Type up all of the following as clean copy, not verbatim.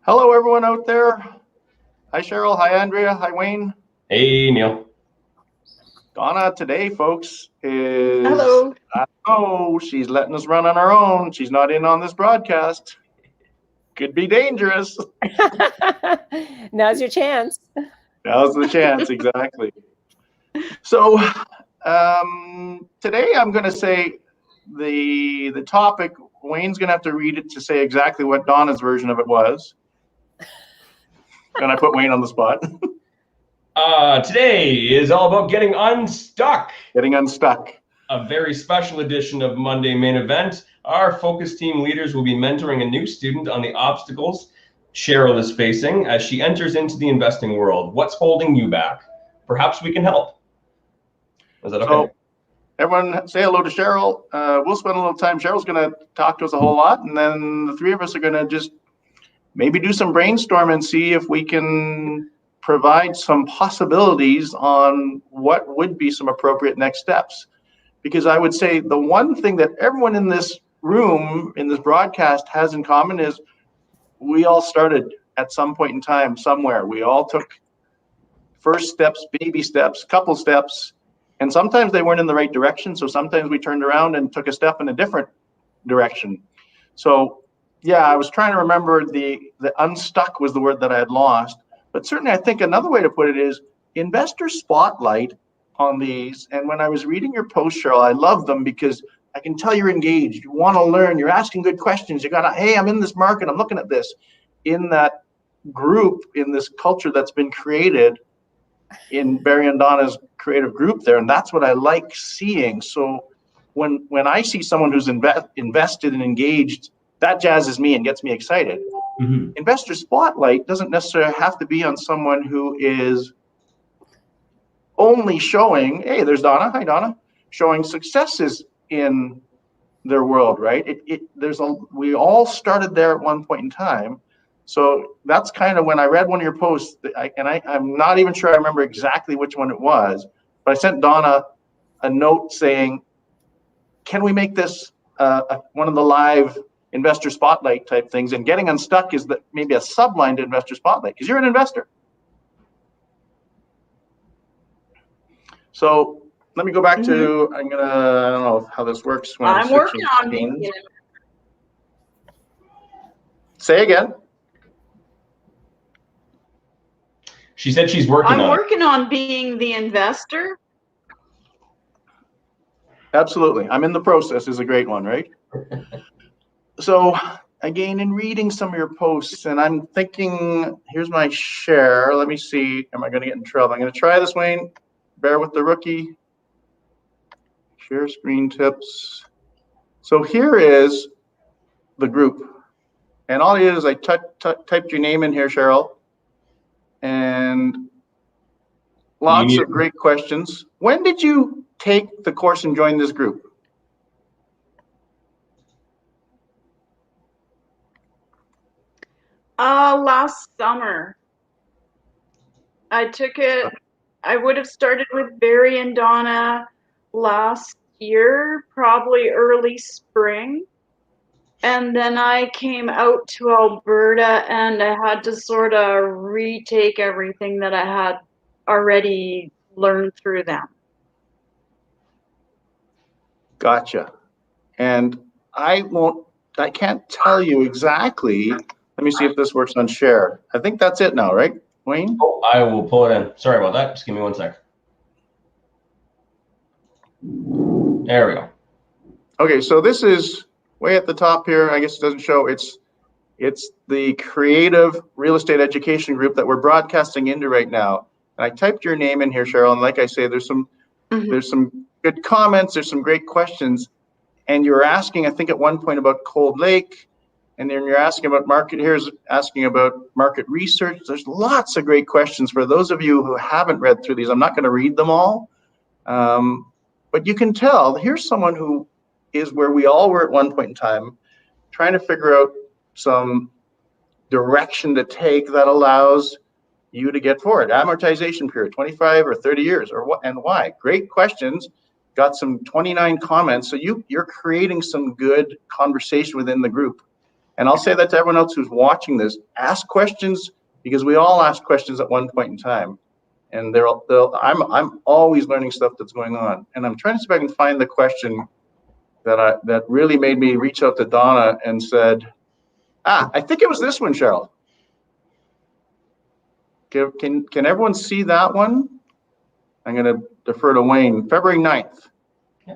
Hello, everyone out there. Hi, Cheryl. Hi, Andrea. Hi, Wayne. Hey, Neil. Donna today, folks, is... Hello. Oh, she's letting us run on our own. She's not in on this broadcast. Could be dangerous. Now's your chance. Now's the chance, exactly. So today I'm going to say the topic, Wayne's going to have to read it to say exactly what Donna's version of it was. And I put Wayne on the spot. Today is all about getting unstuck. Getting unstuck. A very special edition of Monday Main Event. Our focus team leaders will be mentoring a new student on the obstacles Cheryl is facing as she enters into the investing world. What's holding you back? Perhaps we can help. Is that okay? So, everyone say hello to Cheryl. We'll spend a little time. Cheryl's going to talk to us a whole lot, and then the three of us are going to just maybe do some brainstorm and see if we can provide some possibilities on what would be some appropriate next steps. Because I would say the one thing that everyone in this room, in this broadcast, has in common is we all started at some point in time somewhere. We all took first steps, baby steps, couple steps, and sometimes they weren't in the right direction. So sometimes we turned around and took a step in a different direction. So yeah, I was trying to remember the unstuck was the word that I had lost. But certainly I think another way to put it is investor spotlight on these. And when I was reading your post, Cheryl, I love them because I can tell you're engaged. You want to learn. You're asking good questions. You got to, hey, I'm in this market. I'm looking at this. In that group, in this culture that's been created in Barry and Donna's creative group there. And that's what I like seeing. So when I see someone who's invested and engaged, that jazzes me and gets me excited. Mm-hmm. Investor spotlight doesn't necessarily have to be on someone who is only showing, hey, there's Donna. Hi, Donna. Showing successes in their world, right? We all started there at one point in time. So that's kind of when I read one of your posts, I'm not even sure I remember exactly which one it was, but I sent Donna a note saying, can we make this one of the live investor spotlight type things? And getting unstuck is maybe a subline to investor spotlight because you're an investor. So let me go back to, I don't know how this works. When I'm working on being. Say again. She said she's working on it. I'm working on being the investor. Absolutely. I'm in the process is a great one, right? So again, in reading some of your posts, and I'm thinking, here's my share. Let me see. Am I going to get in trouble? I'm going to try this, Wayne. Bear with the rookie. Share screen tips. So here is the group. And all I did is I typed your name in here, Cheryl. And lots of great questions. When did you take the course and join this group? Last summer. I took it. I would have started with Barry and Donna last year, probably early spring. And then I came out to Alberta and I had to sort of retake everything that I had already learned through them. Gotcha. And I can't tell you exactly. Let me see if this works on share. I think that's it now, right, Wayne? Oh, I will pull it in. Sorry about that. Just give me 1 sec. There we go. Okay, so this is way at the top here. I guess it doesn't show. It's the creative real estate education group that we're broadcasting into right now. And I typed your name in here, Cheryl. And like I say, there's some good comments. There's some great questions. And you were asking, I think, at one point about Cold Lake. And then you're asking about asking about market research. There's lots of great questions for those of you who haven't read through these. I'm not going to read them all, but you can tell here's someone who is where we all were at one point in time, trying to figure out some direction to take that allows you to get forward. Amortization period, 25 or 30 years, or what and why? Great questions. got some 29 comments. So you're creating some good conversation within the group. And I'll say that to everyone else who's watching this, ask questions, because we all ask questions at one point in time. And I'm always learning stuff that's going on. And I'm trying to see if I can find the question that really made me reach out to Donna and said, I think it was this one, Cheryl. Can everyone see that one? I'm going to defer to Wayne. February 9th.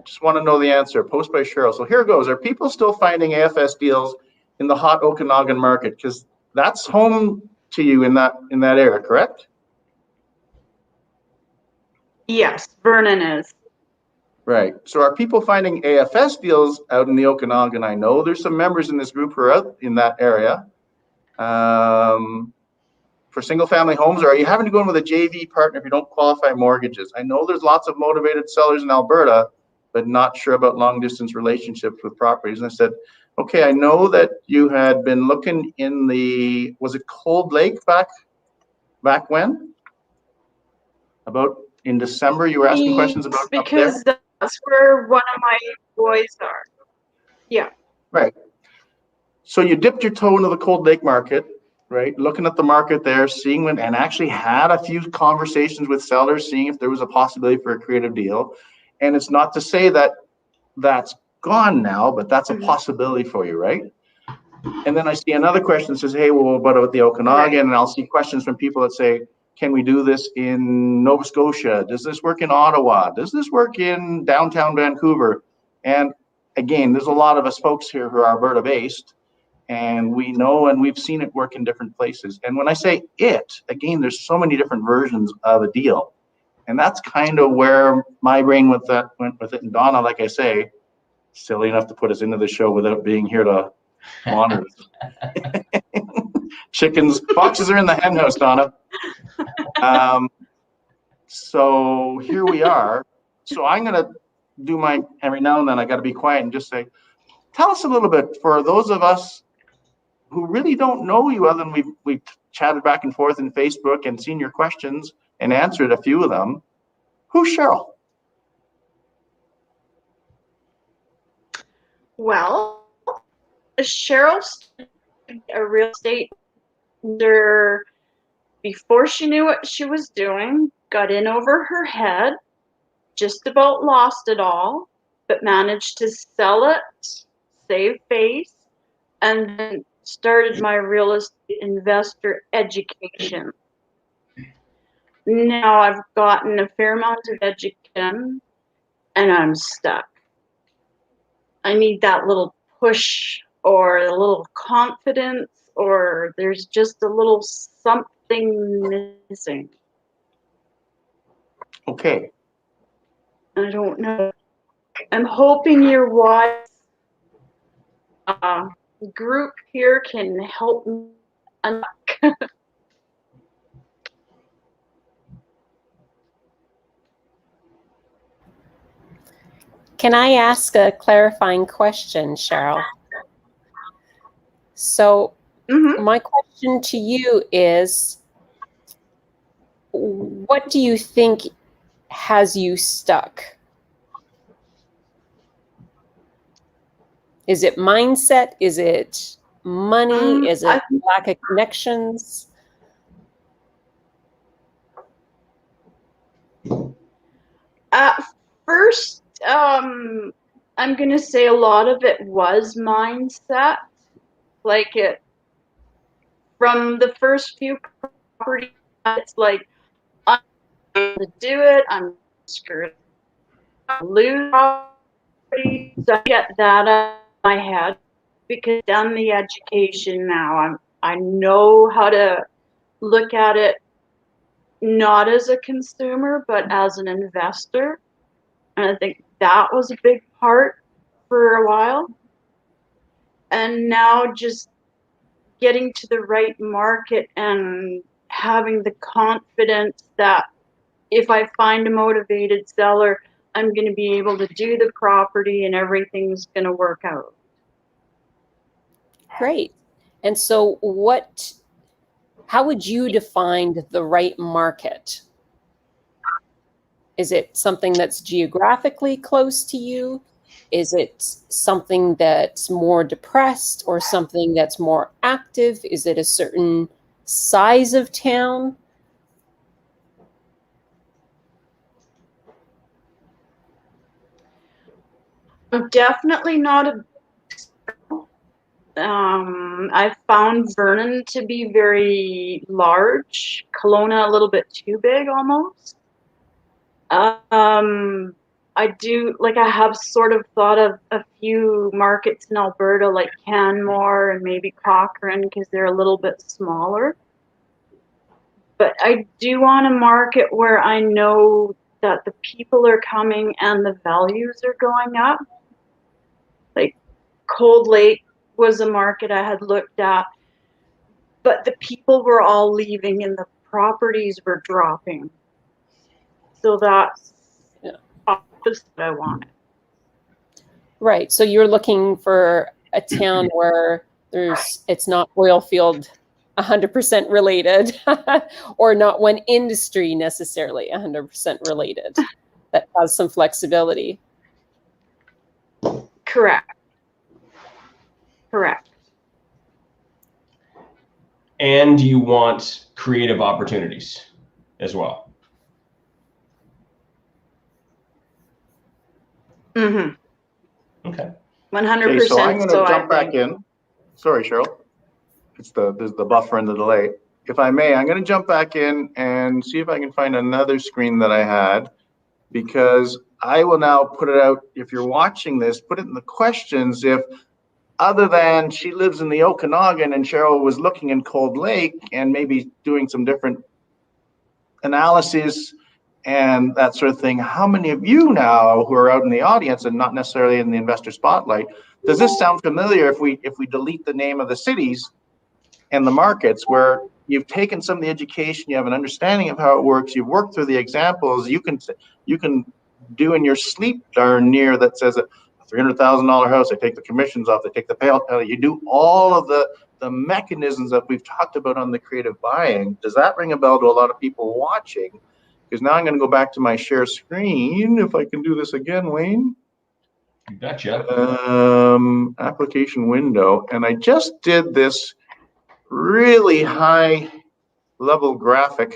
Just want to know the answer. Post by Cheryl. So here goes. Are people still finding AFS deals in the hot Okanagan market? Because that's home to you in that area, correct? Yes, Vernon is. Right. So are people finding AFS deals out in the Okanagan? I know there's some members in this group who are out in that area. For single family homes, or are you having to go in with a JV partner if you don't qualify mortgages? I know there's lots of motivated sellers in Alberta, but not sure about long distance relationships with properties. And I said, okay, I know that you had been looking in the, was it Cold Lake back when? About in December, you were asking questions about because that's where one of my boys are. Yeah. Right. So you dipped your toe into the Cold Lake market, right? Looking at the market there, seeing when, and actually had a few conversations with sellers, seeing if there was a possibility for a creative deal. And it's not to say that that's gone now, but that's a possibility for you, right? And then I see another question that says, hey, well, what about the Okanagan? And I'll see questions from people that say, can we do this in Nova Scotia? Does this work in Ottawa? Does this work in downtown Vancouver? And again, there's a lot of us folks here who are Alberta based, and we know and we've seen it work in different places. And when I say it, again, there's so many different versions of a deal. And that's kind of where my brain went with it. And Donna, like I say, silly enough to put us into the show without being here to monitor. Foxes are in the hen house, Donna. So here we are. So I'm going to do every now and then I got to be quiet and just say, tell us a little bit for those of us who really don't know you other than we've chatted back and forth in Facebook and seen your questions and answered a few of them. Who's Cheryl? Well, Cheryl's a real estate investor before she knew what she was doing, got in over her head, just about lost it all, but managed to sell it, save face, and then started my real estate investor education. Now I've gotten a fair amount of education and I'm stuck. I need that little push or a little confidence, or there's just a little something missing. Okay. I don't know. I'm hoping your wise group here can help me. Can I ask a clarifying question, Cheryl? So my question to you is, what do you think has you stuck? Is it mindset? Is it money? Is it lack of connections? At first, I'm going to say a lot of it was mindset. Like from the first few properties, it's like, I'm going to do it, I'm screwed, I'll lose property. So I get that out of my head because I've done the education now. I know how to look at it not as a consumer, but as an investor. And I think that was a big part for a while. And now just getting to the right market and having the confidence that if I find a motivated seller, I'm going to be able to do the property and everything's going to work out. Great. And so how would you define the right market? Is it something that's geographically close to you? Is it something that's more depressed or something that's more active? Is it a certain size of town? I'm definitely not a. I found Vernon to be very large, Kelowna a little bit too big almost. I do, like, I have sort of thought of a few markets in Alberta, like Canmore and maybe Cochrane, because they're a little bit smaller. But I do want a market where I know that the people are coming and the values are going up. Like Cold Lake was a market I had looked at, but the people were all leaving and the properties were dropping. So that's opposite I wanted. Right. So you're looking for a town where it's not oil field 100% related, or not one industry necessarily 100% related, that has some flexibility. Correct. And you want creative opportunities as well. Mm-hmm. Okay. 100%. Okay, so I'm going to jump back in. Sorry, Cheryl. There's the buffer and the delay. If I may, I'm going to jump back in and see if I can find another screen that I had, because I will now put it out. If you're watching this, put it in the questions. If other than she lives in the Okanagan and Cheryl was looking in Cold Lake and maybe doing some different analyses and that sort of thing, how many of you now who are out in the audience and not necessarily in the investor spotlight, does this sound familiar if we delete the name of the cities and the markets, where you've taken some of the education, you have an understanding of how it works, you've worked through the examples, you can do in your sleep darn near that says a $300,000 house, they take the commissions off, they take the payout penalty, you do all of the mechanisms that we've talked about on the creative buying. Does that ring a bell to a lot of people watching? Because now I'm going to go back to my share screen, if I can do this again, Wayne. Gotcha. Application window, and I just did this really high level graphic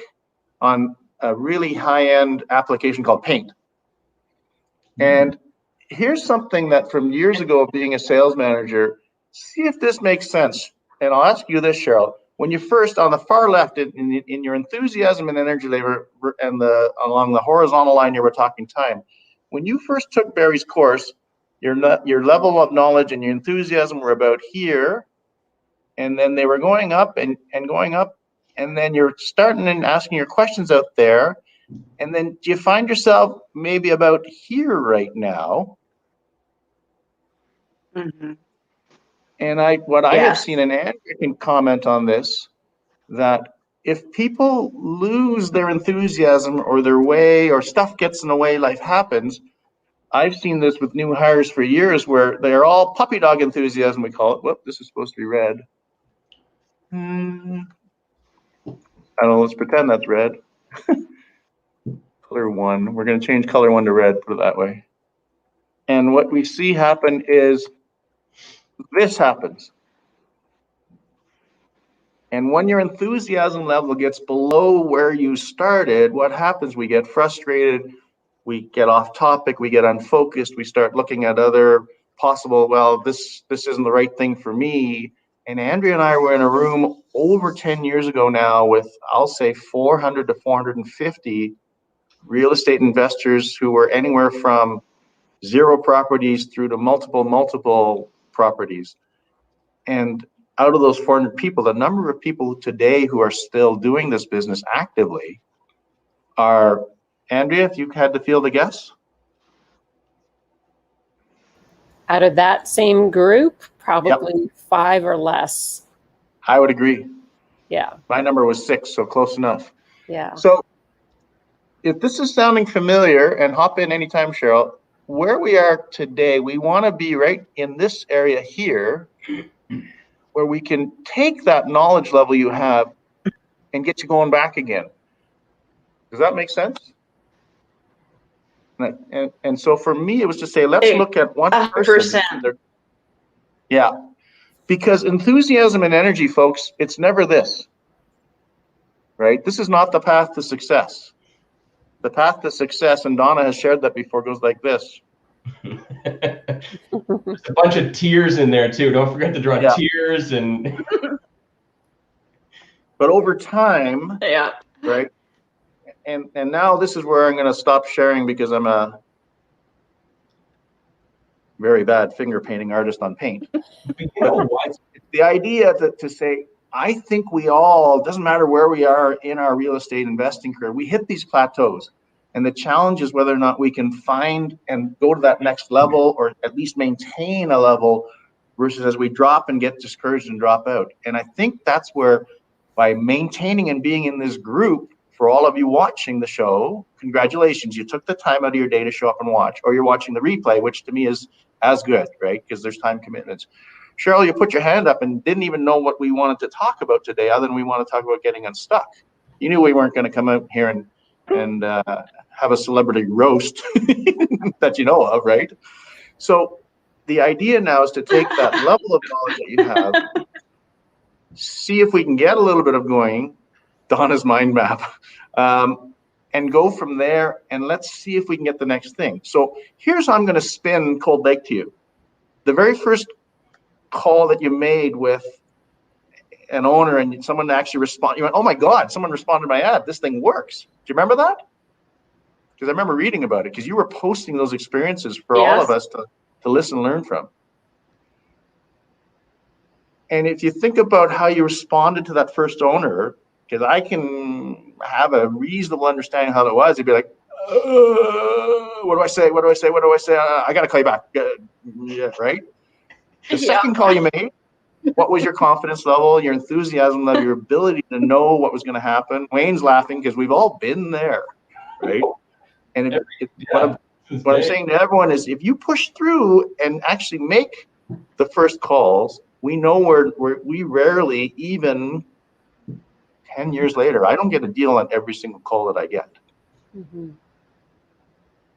on a really high-end application called Paint. And here's something that from years ago of being a sales manager, see if this makes sense. And I'll ask you this, Cheryl. When you first, on the far left, in your enthusiasm and energy labor, and along the horizontal line, you were talking time. When you first took Barry's course, your level of knowledge and your enthusiasm were about here, and then they were going up and going up, and then you're starting and asking your questions out there, and then do you find yourself maybe about here right now? Mm-hmm. And I have seen, and Andrea can comment on this, that if people lose their enthusiasm or their way, or stuff gets in the way, life happens. I've seen this with new hires for years where they're all puppy dog enthusiasm, we call it. Whoop, this is supposed to be red. I don't know, let's pretend that's red. Color 1, we're going to change color 1 to red, put it that way. And what we see happen is this happens. And when your enthusiasm level gets below where you started, what happens? We get frustrated, we get off topic, we get unfocused, we start looking at other possible, well, this isn't the right thing for me. And Andrea and I were in a room over 10 years ago now with, I'll say, 400 to 450 real estate investors who were anywhere from 0 properties through to multiple properties. And out of those 400 people, the number of people today who are still doing this business actively are, Andrea, if you had to field a guess? Out of that same group, probably 5 or less. I would agree. Yeah. My number was 6, so close enough. Yeah. So if this is sounding familiar, and hop in anytime, Cheryl, where we are today, we want to be right in this area here, where we can take that knowledge level you have and get you going back again. Does that make sense? And so for me, it was to say, let's look at one person. 100%. Yeah, because enthusiasm and energy, folks, it's never this, right? This is not the path to success. The path to success, and Donna has shared that before, goes like this. There's a bunch of tears in there too. Don't forget to draw tears and. But over time, Yeah. right? And now this is where I'm going to stop sharing because I'm a very bad finger painting artist on paint. You know what? It's the idea to say, I think we all, doesn't matter where we are in our real estate investing career, we hit these plateaus. And the challenge is whether or not we can find and go to that next level, or at least maintain a level, versus as we drop and get discouraged and drop out. And I think that's where, by maintaining and being in this group, for all of you watching the show, congratulations, you took the time out of your day to show up and watch, or you're watching the replay, which to me is as good, right? Because there's time commitments. Cheryl, you put your hand up and didn't even know what we wanted to talk about today, other than we want to talk about getting unstuck. You knew we weren't going to come out here and have a celebrity roast that you know of, right? So the idea now is to take that level of knowledge that you have, see if we can get a little bit of going, Donna's mind map, and go from there, and let's see if we can get the next thing. So here's how I'm going to spin Cold Lake to you. The very first call that you made with an owner and someone actually responded, you went, oh my God, someone responded to my ad. This thing works. Do you remember that? Because I remember reading about it, because you were posting those experiences for all of us to listen and learn from. And if you think about how you responded to that first owner, because I can have a reasonable understanding how that was, you'd be like, what do I say? What do I say? What do I say? I got to call you back. Yeah, right? The second call you made, what was your confidence level, your enthusiasm level, your ability to know what was going to happen? Wayne's laughing because we've all been there, right? And what I'm saying to everyone is, if you push through and actually make the first calls, we know we rarely, even 10 years later, I don't get a deal on every single call that I get. Mm-hmm.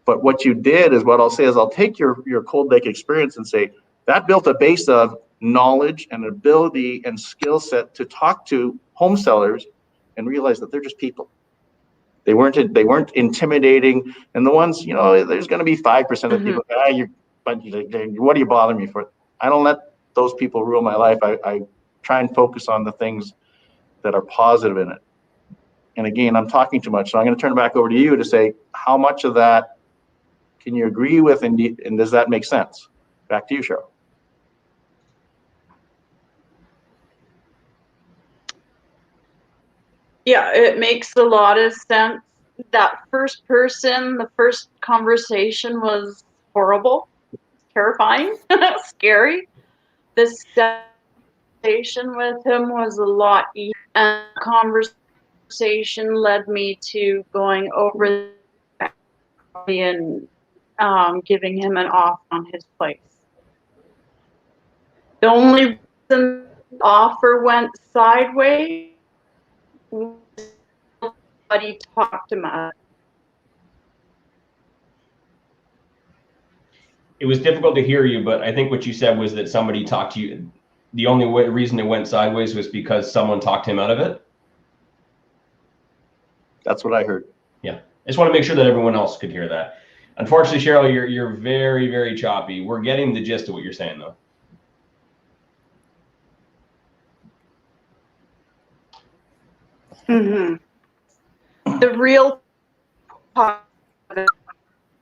But what you did is, what I'll say is, I'll take your Cold Lake experience and say, that built a base of knowledge and ability and skill set to talk to home sellers and realize that they're just people. They weren't intimidating. And the ones, there's going to be 5% of people, what are you bothering me for? I don't let those people rule my life. I try and focus on the things that are positive in it. And again, I'm talking too much, so I'm going to turn it back over to you to say, how much of that can you agree with, and does that make sense? Back to you, Cheryl. Yeah, it makes a lot of sense. That first person, the first conversation was horrible, terrifying, scary. The conversation with him was a lot easier, and the conversation led me to going over and giving him an offer on his place. The only reason the offer went sideways was somebody talked him out. It was difficult to hear you, but I think what you said was that somebody talked to you. The only reason it went sideways was because someone talked him out of it. That's what I heard. Yeah, I just want to make sure that everyone else could hear that. Unfortunately, Cheryl, you're very, very choppy. We're getting the gist of what you're saying, though. Mm-hmm. The real talk.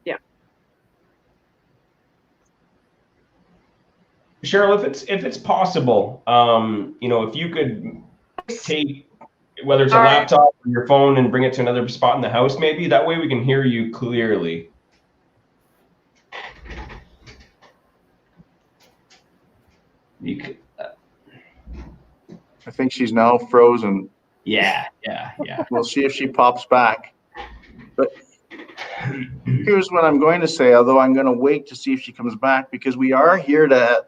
Yeah. Cheryl, if it's possible, if you could take, whether it's a laptop or your phone, and bring it to another spot in the house, maybe that way we can hear you clearly. You could, I think she's now frozen. Yeah. We'll see if she pops back. But here's what I'm going to say, although I'm going to wait to see if she comes back, because we are here to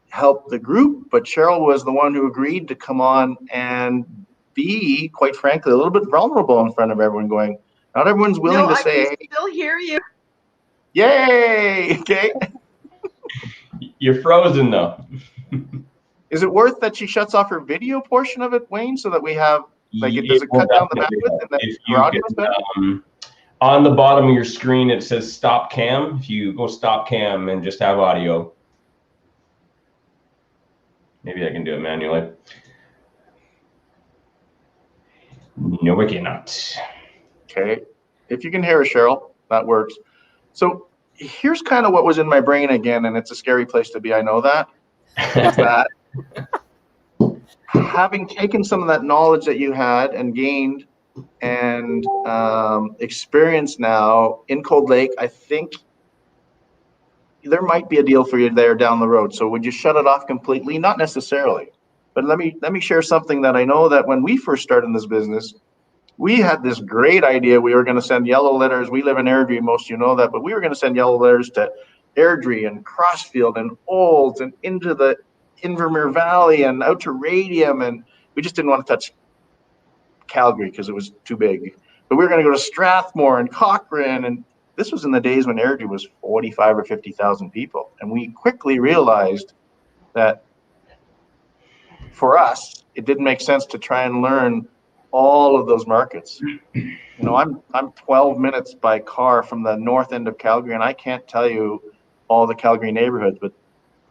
help the group. But Cheryl was the one who agreed to come on and be, quite frankly, a little bit vulnerable in front of everyone, going, not everyone's willing to say, I can still hear you. Yay! Okay. You're frozen though. Is it worth that she shuts off her video portion of it, Wayne, so that we have like does it will cut down the definitely bandwidth help. and then If her you audio is better? can, on the bottom of your screen, it says stop cam. If you go stop cam and just have audio, maybe I can do it manually. No, I cannot. Okay. If you can hear us, Cheryl, that works. So here's kind of what was in my brain again, and it's a scary place to be. I know that. Is that having taken some of that knowledge that you had and gained and experience now in Cold Lake, I think there might be a deal for you there down the road. So would you shut it off completely? Not necessarily, but let me share something that I know that when we first started in this business, we had this great idea. We were going to send yellow letters. We live in Airdrie, most of you know that, but we were going to send yellow letters to Airdrie and Crossfield and Olds and into the Invermere Valley and out to Radium, and we just didn't want to touch Calgary because it was too big. But we were going to go to Strathmore and Cochrane, and this was in the days when Airdrie was 45 or 50,000 people, and we quickly realized that for us, it didn't make sense to try and learn all of those markets. You know, I'm 12 minutes by car from the north end of Calgary, and I can't tell you all the Calgary neighborhoods, but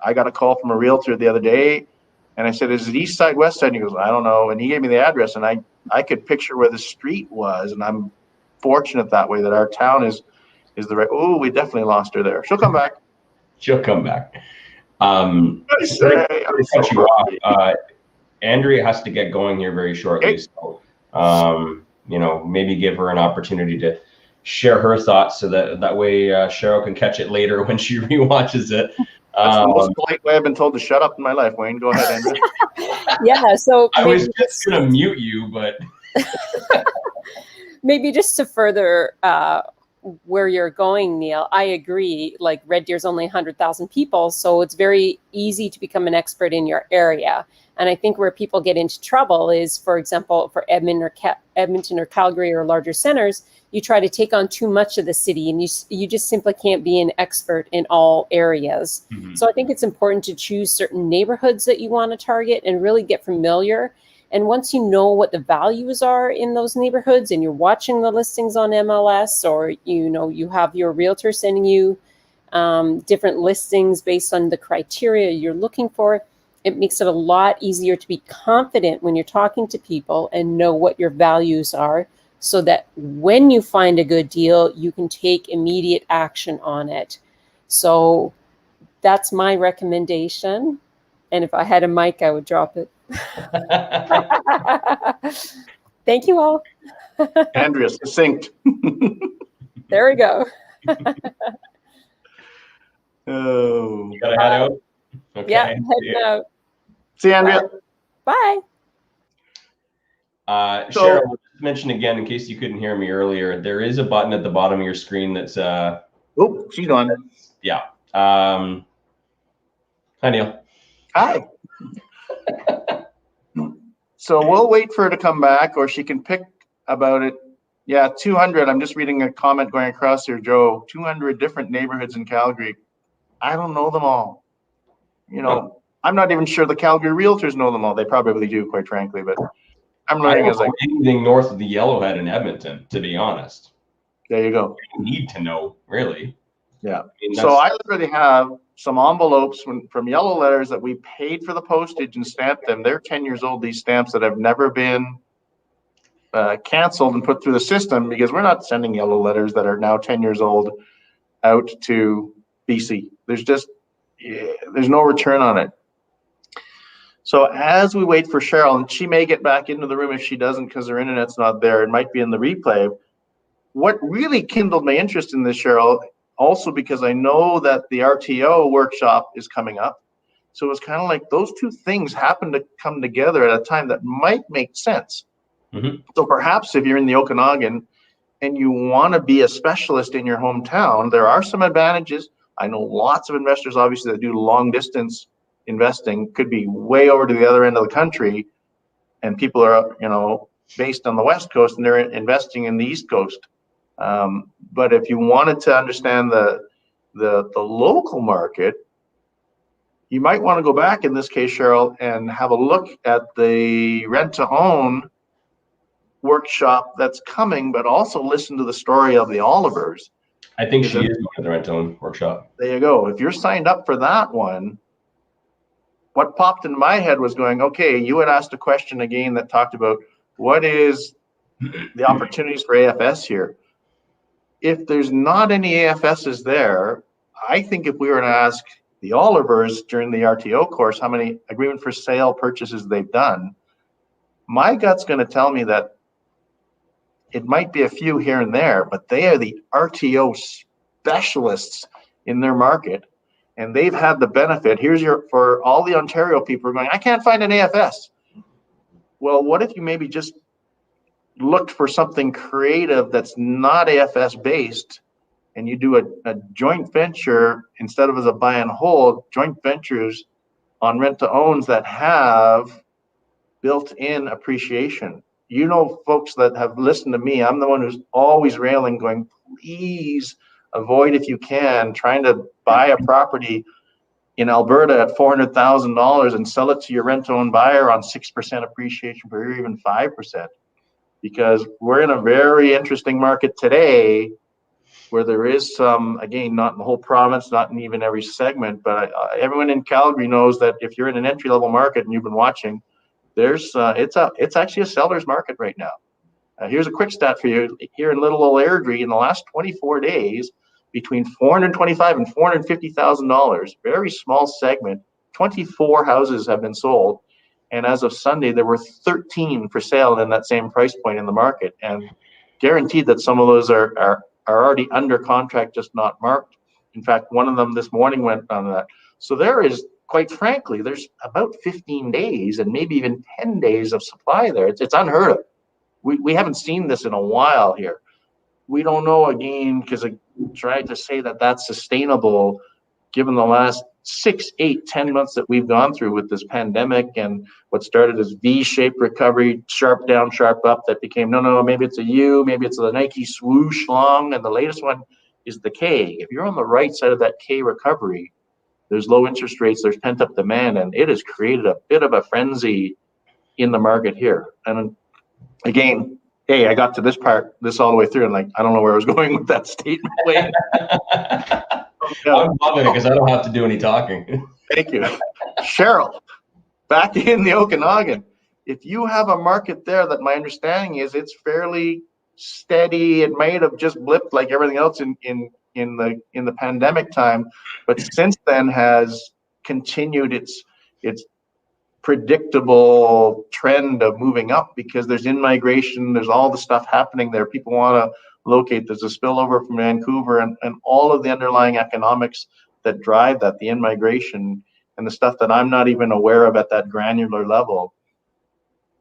I got a call from a realtor the other day, and I said, "Is it east side, west side?" And he goes, "I don't know." And he gave me the address, and I could picture where the street was, and I'm fortunate that way that our town is the right. Oh, we definitely lost her there. She'll come back. She'll come back. I say, I'm so Cut you off. Andrea has to get going here very shortly. Okay. So, you know, maybe give her an opportunity to share her thoughts so that way Cheryl can catch it later when she rewatches it. That's the most polite way I've been told to shut up in my life, Wayne. Go ahead, Andrea. Yeah, so I was just going to mute you, but maybe just to further where you're going, Neil, I agree. Like Red Deer's only 100,000 people, so it's very easy to become an expert in your area. And I think where people get into trouble is, for example, for Edmonton or Calgary or larger centers, you try to take on too much of the city, and you just simply can't be an expert in all areas. Mm-hmm. So I think it's important to choose certain neighborhoods that you want to target and really get familiar. And once you know what the values are in those neighborhoods and you're watching the listings on MLS, or, you know, you have your realtor sending you different listings based on the criteria you're looking for, it makes it a lot easier to be confident when you're talking to people and know what your values are, so that when you find a good deal, you can take immediate action on it. So that's my recommendation. And if I had a mic, I would drop it. Thank you all. Andrea, succinct. There we go. Oh. You gotta head out? Okay. Yeah, heading out. See you, Andrea. Bye. Cheryl, I'll just mention again, in case you couldn't hear me earlier, there is a button at the bottom of your screen that's oh, she's gone. Yeah. Hi, Neil. Hi. So we'll wait for her to come back, or she can pick about it. Yeah, 200. I'm just reading a comment going across here, Joe. 200 different neighborhoods in Calgary. I don't know them all. You know, I'm not even sure the Calgary realtors know them all. They probably do, quite frankly, but I'm learning as like anything north of the Yellowhead in Edmonton, to be honest. There you go. You need to know, really. Yeah. I mean, so I literally have some envelopes from Yellow Letters that we paid for the postage and stamped them. They're 10 years old, these stamps that have never been canceled and put through the system, because we're not sending Yellow Letters that are now 10 years old out to BC. There's no return on it. So as we wait for Cheryl, and she may get back into the room if she doesn't because her internet's not there, it might be in the replay. What really kindled my interest in this, Cheryl, also because I know that the RTO workshop is coming up. So it's kind of like those two things happen to come together at a time that might make sense. Mm-hmm. So perhaps if you're in the Okanagan and you want to be a specialist in your hometown, there are some advantages. I know lots of investors, obviously, that do long distance investing, could be way over to the other end of the country, and people are, you know, based on the West Coast and they're investing in the East Coast. But if you wanted to understand the the local market, you might want to go back in this case, Cheryl, and have a look at the rent-to-own workshop that's coming, but also listen to the story of the Olivers. I think she is going to the rent-to-own workshop. There you go. If you're signed up for that one, what popped in my head was going, okay, you had asked a question again that talked about what is the opportunities for AFS here. If there's not any AFSs there, I think if we were to ask the Olivers during the RTO course how many agreement for sale purchases they've done, my gut's going to tell me that it might be a few here and there, but they are the RTO specialists in their market, and they've had the benefit. Here's your, for all the Ontario people are going, I can't find an AFS. Well, what if you maybe just looked for something creative that's not AFS based, and you do a joint venture instead of as a buy and hold, joint ventures on rent to owns that have built-in appreciation. You know, folks that have listened to me, I'm the one who's always railing, going, please avoid, if you can, trying to buy a property in Alberta at $400,000 and sell it to your rent-to-own buyer on 6% appreciation per year, even 5%. Because we're in a very interesting market today where there is some, again, not in the whole province, not in even every segment, but everyone in Calgary knows that if you're in an entry-level market and you've been watching, there's it's actually a seller's market right now. Here's a quick stat for you. Here in Little Old Airdrie, in the last 24 days, between $425,000 and $450,000, very small segment, 24 houses have been sold. And as of Sunday, there were 13 for sale in that same price point in the market. And guaranteed that some of those are already under contract, just not marked. In fact, one of them this morning went on that. So there is, quite frankly, there's about 15 days and maybe even 10 days of supply there. It's unheard of. We haven't seen this in a while here. We don't know, again, because I tried to say that that's sustainable given the last 6, 8, 10 months that we've gone through with this pandemic and what started as V-shaped recovery, sharp down, sharp up, that became, no, maybe it's a U, maybe it's the Nike swoosh long, and the latest one is the K. If you're on the right side of that K recovery, there's low interest rates, there's pent-up demand, and it has created a bit of a frenzy in the market here. And again, hey, I got to this part, this all the way through, and like, I don't know where I was going with that statement. I'm loving it because I don't have to do any talking. Thank you. Cheryl, back in the Okanagan, if you have a market there that my understanding is it's fairly steady, it might have just blipped like everything else in the pandemic time, but since then has continued its predictable trend of moving up because there's in-migration, there's all the stuff happening there. People want to locate, there's a spillover from Vancouver and all of the underlying economics that drive that, the in-migration and the stuff that I'm not even aware of at that granular level.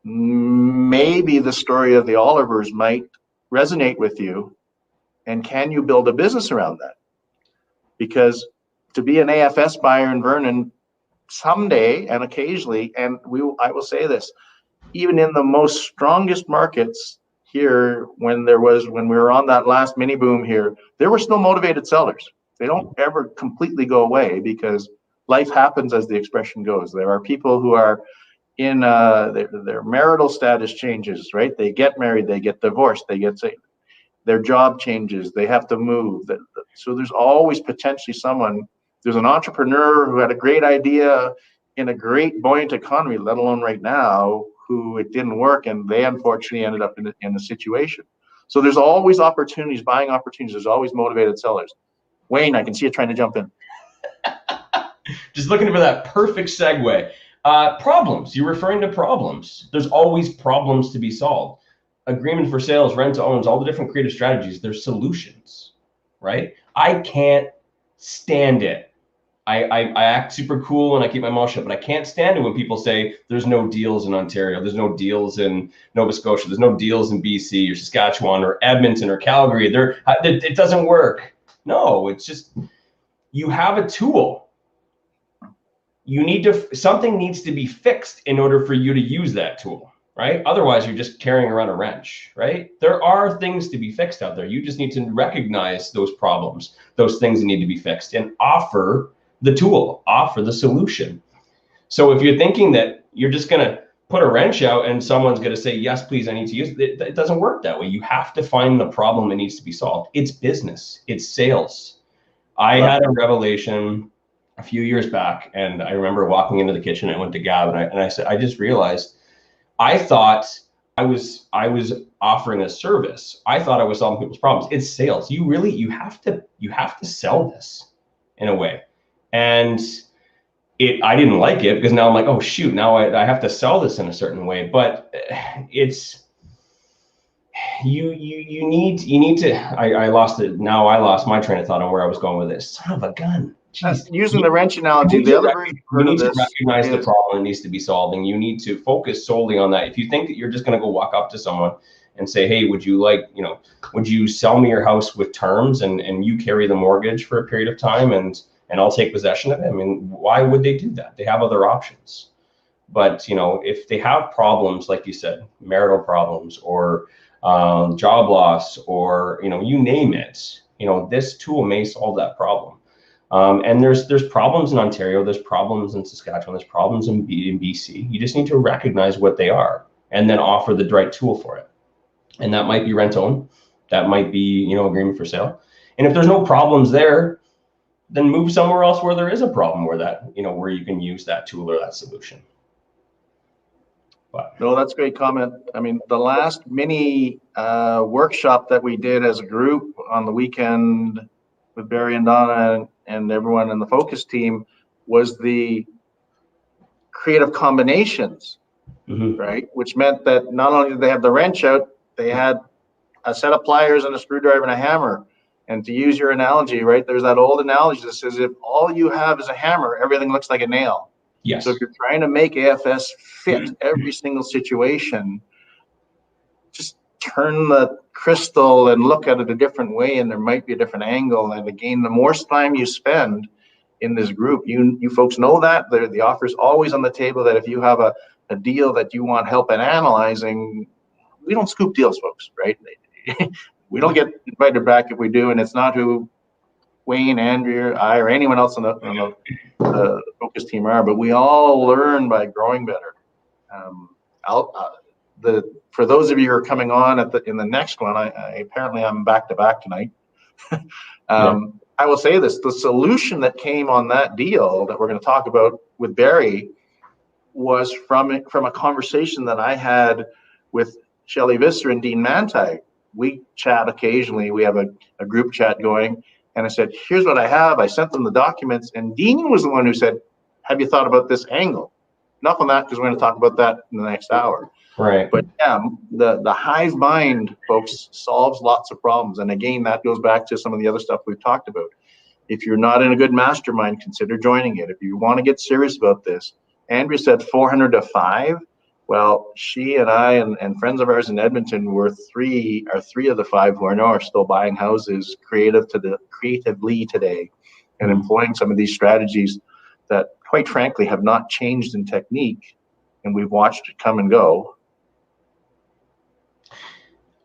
Maybe the story of the Olivers might resonate with you, and can you build a business around that? Because to be an AFS buyer in Vernon someday and occasionally, and I will say this, even in the most strongest markets here, when we were on that last mini boom here, there were still motivated sellers. They don't ever completely go away because life happens, as the expression goes. There are people who are in their marital status changes, right? They get married, they get divorced, their job changes, they have to move. So there's always potentially someone, there's an entrepreneur who had a great idea in a great buoyant economy, let alone right now, who it didn't work, and they unfortunately ended up in a situation. So there's always opportunities, buying opportunities. There's always motivated sellers. Wayne, I can see you trying to jump in. Just looking for that perfect segue. Problems. You're referring to problems. There's always problems to be solved. Agreement for sales, rent to owns, all the different creative strategies. There's solutions, right? I can't stand it. I act super cool and I keep my mouth shut, but I can't stand it when people say there's no deals in Ontario, there's no deals in Nova Scotia, there's no deals in BC or Saskatchewan or Edmonton or Calgary. It doesn't work. No, it's just, you have a tool. Something needs to be fixed in order for you to use that tool. right? Otherwise, you're just carrying around a wrench, right? There are things to be fixed out there. You just need to recognize those problems, those things that need to be fixed, and offer the tool, offer the solution. So if you're thinking that you're just going to put a wrench out and someone's going to say, yes, please, I need to use it, it doesn't work that way. You have to find the problem that needs to be solved. It's business, it's sales. I had a revelation a few years back, and I remember walking into the kitchen. I went to Gab, and I said, I just realized, I thought I was offering a service. I thought I was solving people's problems. It's sales. You have to sell this in a way. And I didn't like it, because now I'm like, oh shoot, now I have to sell this in a certain way. But it's you need to. I lost it. Now I lost my train of thought on where I was going with this. Son of a gun. Using the wrench analogy, the other version you need to of this recognize the problem that needs to be solved, and you need to focus solely on that. If you think that you're just going to go walk up to someone and say, hey, would you sell me your house with terms, and you carry the mortgage for a period of time, and I'll take possession of it? I mean, why would they do that? They have other options. But if they have problems, like you said, marital problems or job loss, or you name it, this tool may solve that problem. And there's problems in Ontario, there's problems in Saskatchewan, there's problems in BC. You just need to recognize what they are and then offer the right tool for it. And that might be rent own, that might be agreement for sale. And if there's no problems there, then move somewhere else where there is a problem, where you can use that tool or that solution. But no, that's a great comment. I mean, the last mini workshop that we did as a group on the weekend with Barry and Donna and everyone in the focus team was the creative combinations, right? Which meant that not only did they have the wrench out, they had a set of pliers and a screwdriver and a hammer. And to use your analogy, right, there's that old analogy that says if all you have is a hammer, everything looks like a nail. yes. So if you're trying to make AFS fit every single situation, just turn the crystal and look at it a different way, and there might be a different angle. And again, the more time you spend in this group, you folks know that the offer is always on the table, that if you have a deal that you want help in analyzing, we don't scoop deals, folks, right? We don't get invited back if we do, and it's not who Wayne, Andrea, I, or anyone else on the focus team are, but we all learn by growing better. For those of you who are coming on in the next one, apparently I'm back to back tonight. I will say this: the solution that came on that deal that we're going to talk about with Barry was from a conversation that I had with Shelley Visser and Dean Manti. We chat occasionally. We have a group chat going, and I said, here's what I have. I sent them the documents, and Dean was the one who said, have you thought about this angle? Enough on that, because we're going to talk about that in the next hour. Right. But yeah, the hive mind, folks, solves lots of problems. And again, that goes back to some of the other stuff we've talked about. If you're not in a good mastermind, consider joining it. If you want to get serious about this, Andrea said 400 to 5. Well, she and I and friends of ours in Edmonton were three of the 5 who I know are still buying houses creatively today and employing some of these strategies that, quite frankly, have not changed in technique, and we've watched it come and go.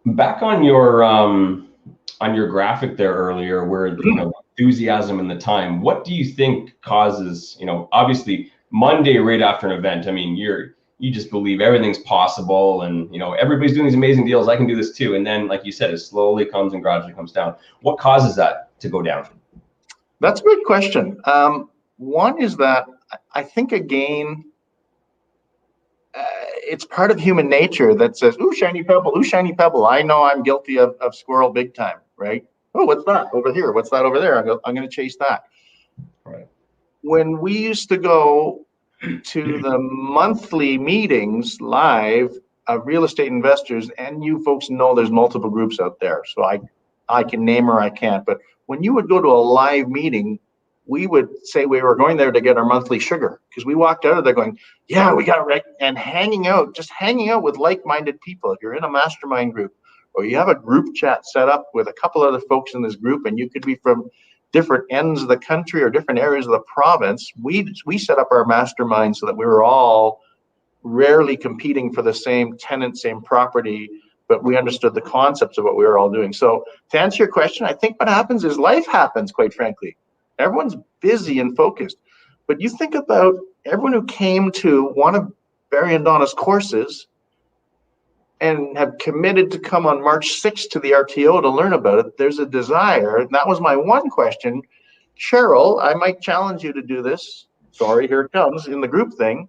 Back on your graphic there earlier, where enthusiasm and the time, what do you think causes, obviously Monday right after an event, I mean, you just believe everything's possible, and everybody's doing these amazing deals, I can do this too. And then, like you said, it slowly comes and gradually comes down. What causes that to go down? That's a good question. One is that I think, again, it's part of human nature that says, ooh, shiny pebble, ooh, shiny pebble. I know I'm guilty of squirrel big time, right? Oh, what's that over here? What's that over there? I'm going to chase that. Right. When we used to go to the monthly meetings live of real estate investors, and you folks know there's multiple groups out there, so I can name or I can't, but when you would go to a live meeting, we would say we were going there to get our monthly sugar, because we walked out of there going, yeah, we got right, and hanging out with like-minded people. If you're in a mastermind group, or you have a group chat set up with a couple other folks in this group, and you could be from different ends of the country or different areas of the province, we set up our mastermind so that we were all rarely competing for the same tenant, same property, but we understood the concepts of what we were all doing. So to answer your question, I think what happens is life happens, quite frankly. Everyone's busy and focused. But you think about everyone who came to one of Barry and Donna's courses and have committed to come on March 6th to the RTO to learn about it. There's a desire. And that was my one question. Cheryl, I might challenge you to do this. Sorry, here it comes in the group thing.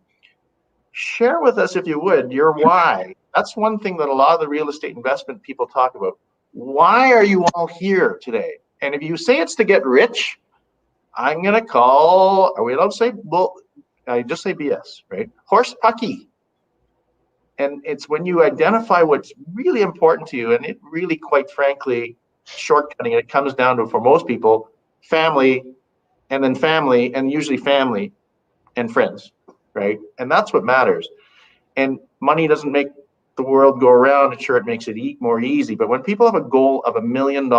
Share with us, if you would, your why. That's one thing that a lot of the real estate investment people talk about. Why are you all here today? And if you say it's to get rich, I'm going to call, are we allowed to say, well, I just say BS, right? Horse pucky. And it's when you identify what's really important to you, and it really, quite frankly, shortcutting, it comes down to, for most people, family, and usually family and friends, right? And that's what matters. And money doesn't make the world go around. And sure, it makes it more easy. But when people have a goal of $1 million,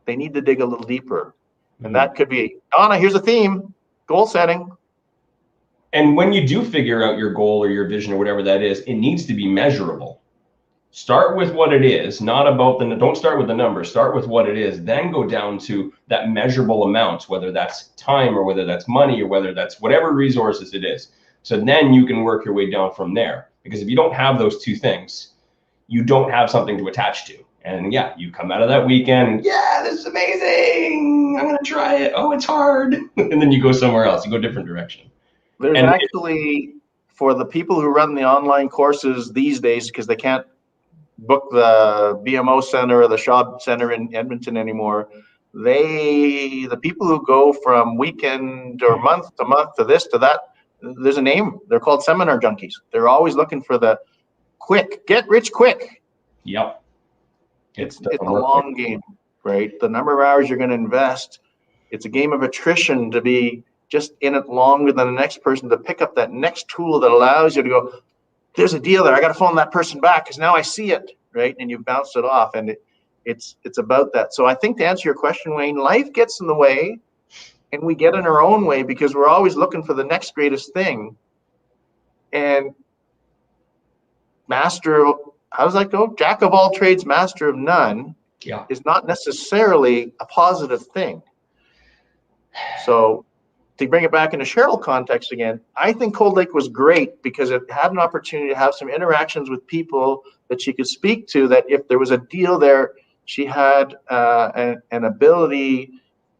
they need to dig a little deeper. And that could be, Donna, here's a theme, goal setting. And when you do figure out your goal or your vision or whatever that is, it needs to be measurable. Start with what it is, not about don't start with the numbers, start with what it is, then go down to that measurable amount, whether that's time or whether that's money or whether that's whatever resources it is. So then you can work your way down from there. Because if you don't have those two things, you don't have something to attach to. And yeah, you come out of that weekend, yeah, this is amazing, I'm gonna try it, oh, it's hard. And then you go somewhere else, you go a different direction. There's actually, for the people who run the online courses these days, because they can't book the BMO Center or the Shaw Center in Edmonton anymore, the people who go from weekend or month to this to that, there's a name. They're called seminar junkies. They're always looking for the quick, get rich quick. Yep. It's a long game, right? The number of hours you're going to invest, it's a game of attrition to be just in it longer than the next person, to pick up that next tool that allows you to go, there's a deal there, I got to phone that person back because now I see it, right? And you've bounced it off, and it's about that. So I think to answer your question, Wayne, life gets in the way, and we get in our own way because we're always looking for the next greatest thing. And how does that go? Jack of all trades, master of none, is not necessarily a positive thing. So to bring it back into Cheryl context again, I think Cold Lake was great because it had an opportunity to have some interactions with people that she could speak to, that if there was a deal there, she had an ability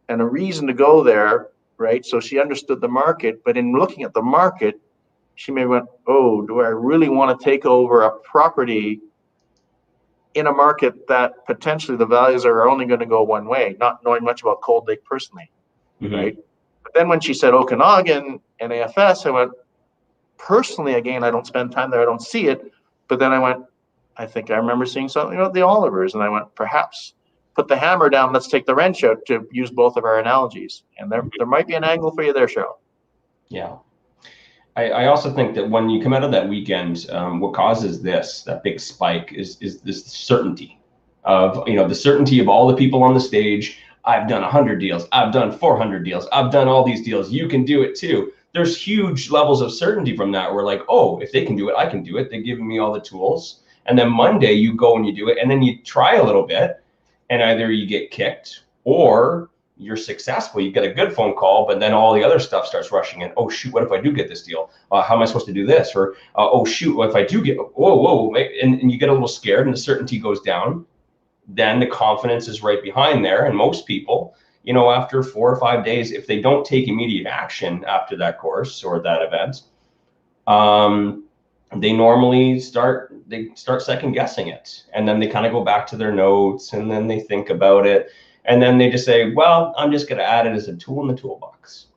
and a reason to go there, right? So she understood the market, but in looking at the market, she may have went, oh, do I really want to take over a property in a market that potentially the values are only going to go one way, not knowing much about Cold Lake personally, right? But then when she said Okanagan and AFS, I went, personally, again, I don't spend time there, I don't see it. But then I went, I think I remember seeing something about the Olivers, and I went, perhaps put the hammer down, let's take the wrench out, to use both of our analogies. And there might be an angle for you there, Cheryl. Yeah. I also think that when you come out of that weekend, what causes that big spike is this certainty of, the certainty of all the people on the stage. I've done 100 deals. I've done 400 deals. I've done all these deals. You can do it too. There's huge levels of certainty from that. We're like, oh, if they can do it, I can do it. They've given me all the tools. And then Monday you go and you do it, and then you try a little bit, and either you get kicked or you're successful. You get a good phone call, but then all the other stuff starts rushing in. Oh shoot, what if I do get this deal? How am I supposed to do this? Or oh shoot, what if I do get? Whoa, and you get a little scared, and the certainty goes down. Then the confidence is right behind there, and most people, after 4 or 5 days, if they don't take immediate action after that course or that event, they normally start second guessing it, and then they kind of go back to their notes, and then they think about it. And then they just say, well, I'm just going to add it as a tool in the toolbox.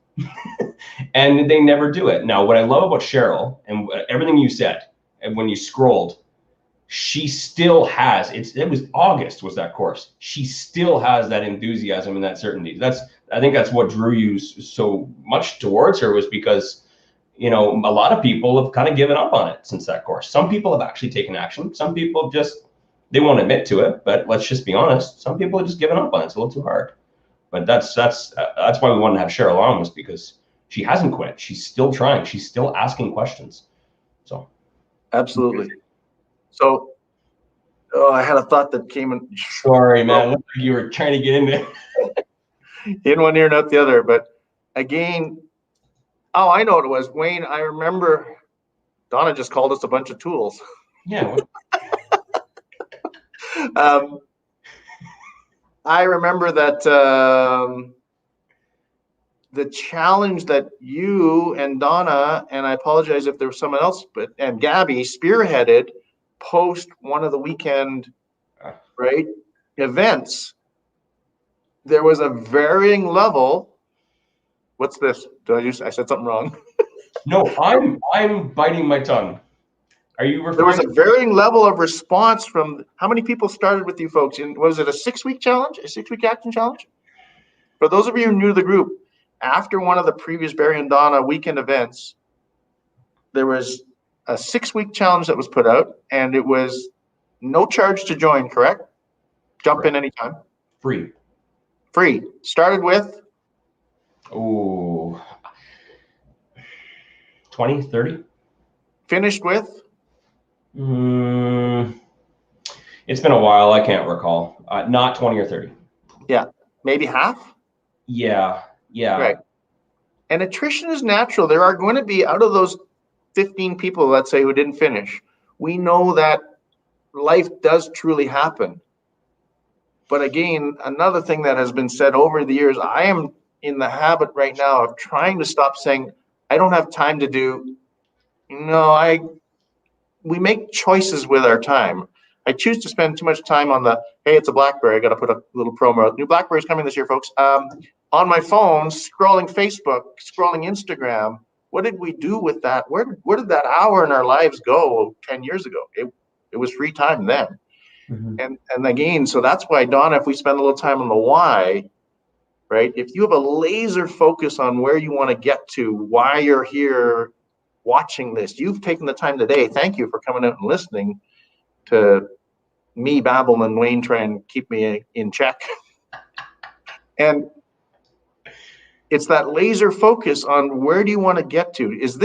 And they never do it. Now, what I love about Cheryl and everything you said, and when you scrolled, she still has, it was August was that course. She still has that enthusiasm and that certainty. I think that's what drew you so much towards her, was because, a lot of people have kind of given up on it since that course. Some people have actually taken action. Some people they won't admit to it, but let's just be honest. Some people have just given up on it. It's a little too hard. But that's why we wanted to have Cheryl on, was because she hasn't quit. She's still trying. She's still asking questions. So Absolutely. So, oh, I had a thought that came in. sorry, man. Looked like you were trying to get in there. In one ear and out the other. But again, oh, I know what it was. Wayne, I remember Donna just called us a bunch of tools. Yeah. I remember that the challenge that you and Donna, and I apologize if there was someone else, and Gabby spearheaded post one of the weekend, right, events. There was a varying level. What's this? I said something wrong? No, I'm biting my tongue. Are you referring? There was a varying level of response from how many people started with you folks? And was it a 6-week challenge, a 6-week action challenge? For those of you who are new to the group, after one of the previous Barry and Donna weekend events, there was a 6-week challenge that was put out, and it was no charge to join, correct? Jump in anytime. Free. Started with? Oh, 20, 30? Finished with? It's been a while. I can't recall. Not 20 or 30. Yeah, maybe half? Yeah. Right. And attrition is natural. There are going to be, out of those 15 people, let's say, who didn't finish, we know that life does truly happen. But again, another thing that has been said over the years, I am in the habit right now of trying to stop saying, I don't have time to do. We make choices with our time. I choose to spend too much time on the, hey, it's a BlackBerry. I got to put a little promo out. New BlackBerry's coming this year, folks. On my phone, scrolling Facebook, scrolling Instagram. What did we do with that? Where did that hour in our lives go 10 years ago? It was free time then. And again, so that's why, Donna, if we spend a little time on the why, right? If you have a laser focus on where you want to get to, why you're here watching this, you've taken the time today. Thank you for coming out and listening to me babble and Wayne try and keep me in check. And it's that laser focus on where do you want to get to? Is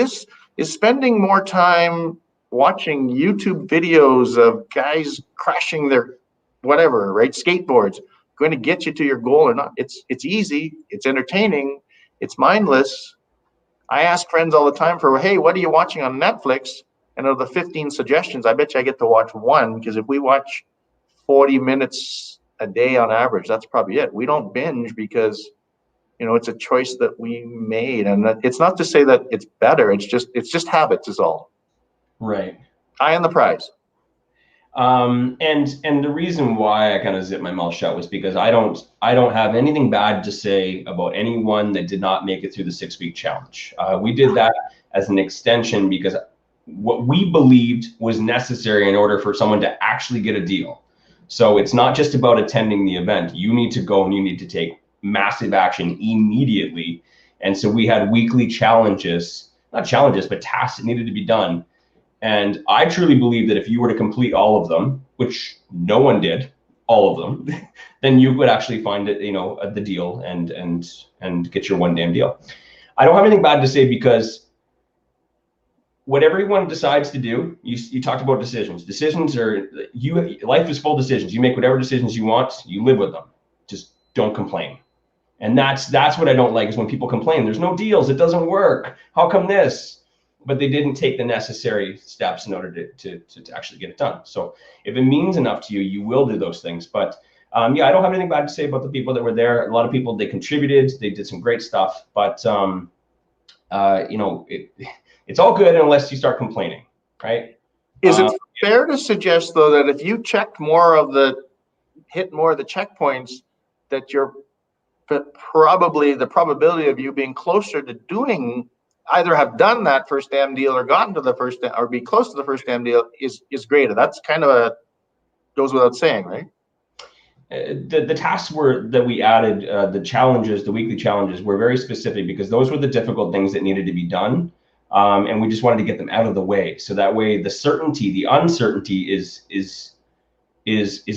spending more time watching YouTube videos of guys crashing their whatever, right, skateboards, going to get you to your goal or not? It's easy, it's entertaining, it's mindless. I ask friends all the time for, hey, what are you watching on Netflix? And of the 15 suggestions, I bet you I get to watch one, because if we watch 40 minutes a day on average, that's probably it. We don't binge because, it's a choice that we made. And that, it's not to say that it's better. It's just habits is all. Right. Eye on the prize. And the reason why I kind of zip my mouth shut was because I don't have anything bad to say about anyone that did not make it through the 6-week challenge. We did that as an extension because what we believed was necessary in order for someone to actually get a deal. So it's not just about attending the event. You need to go and you need to take massive action immediately. And so we had weekly challenges, not challenges, but tasks that needed to be done. And I truly believe that if you were to complete all of them, which no one did, all of them, then you would actually find it, the deal and get your one damn deal. I don't have anything bad to say because what everyone decides to do, you talked about decisions. Decisions are, life is full of decisions. You make whatever decisions you want, you live with them. Just don't complain. And that's what I don't like, is when people complain. There's no deals. It doesn't work. How come this? But they didn't take the necessary steps in order to actually get it done. So if it means enough to you, you will do those things. But I don't have anything bad to say about the people that were there. A lot of people, they contributed, they did some great stuff, but it's all good unless you start complaining, right? Is it fair to suggest, though, that if you checked hit more of the checkpoints, that probably the probability of you being closer to doing, either have done that first damn deal or gotten to the first, or be close to the first damn deal is greater? That's kind of goes without saying, right? The tasks that we added, the weekly challenges were very specific because those were the difficult things that needed to be done. And we just wanted to get them out of the way. So that way the uncertainty is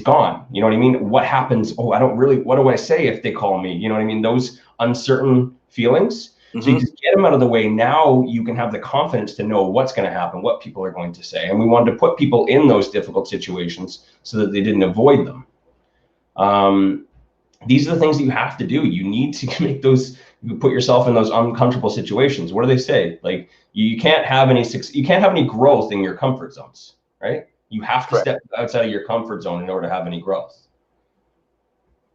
gone. You know what I mean? What happens? Oh, what do I say if they call me? You know what I mean? Those uncertain feelings. So you just get them out of the way. Now you can have the confidence to know what's going to happen, what people are going to say. And we wanted to put people in those difficult situations so that they didn't avoid them. These are the things that you have to do. You need to make those, you put yourself in those uncomfortable situations. What do they say? Like you can't have any growth in your comfort zones, right? You have to step outside of your comfort zone in order to have any growth.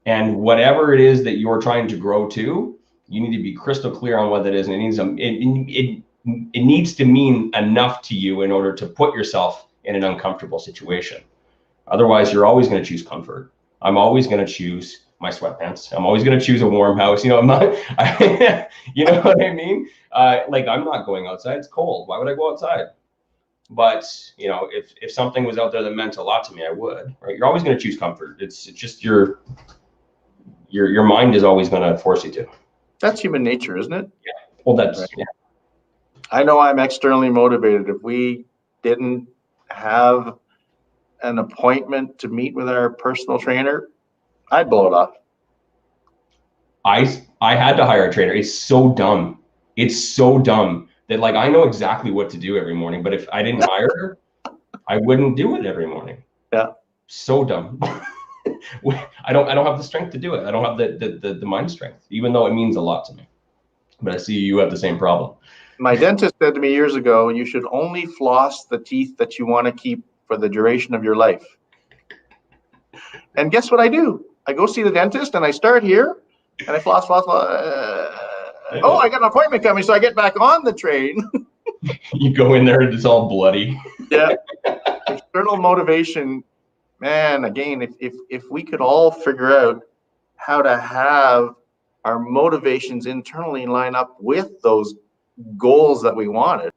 And whatever it is that you're trying to grow to, you need to be crystal clear on what that is. And it needs to mean enough to you in order to put yourself in an uncomfortable situation. Otherwise, you're always going to choose comfort. I'm always going to choose my sweatpants. I'm always going to choose a warm house. You know, I'm not, you know what I mean? Like I'm not going outside. It's cold. Why would I go outside? But you know, if something was out there that meant a lot to me, I would. Right? You're always going to choose comfort. It's just your mind is always going to force you to. That's human nature, isn't it? Yeah. Well, that's yeah. I know I'm externally motivated. If we didn't have an appointment to meet with our personal trainer, I'd blow it off. I had to hire a trainer. It's so dumb. It's so dumb that like I know exactly what to do every morning, but if I didn't hire her, I wouldn't do it every morning. Yeah. So dumb. I don't have the strength to do it. I don't have the mind strength, even though it means a lot to me. But I see you have the same problem. My dentist said to me years ago, you should only floss the teeth that you want to keep for the duration of your life. And guess what I do? I go see the dentist and I start here and I floss. Oh, I got an appointment coming, so I get back on the train. You go in there and it's all bloody. Yeah. External motivation, man, again, if we could all figure out how to have our motivations internally line up with those goals that we wanted.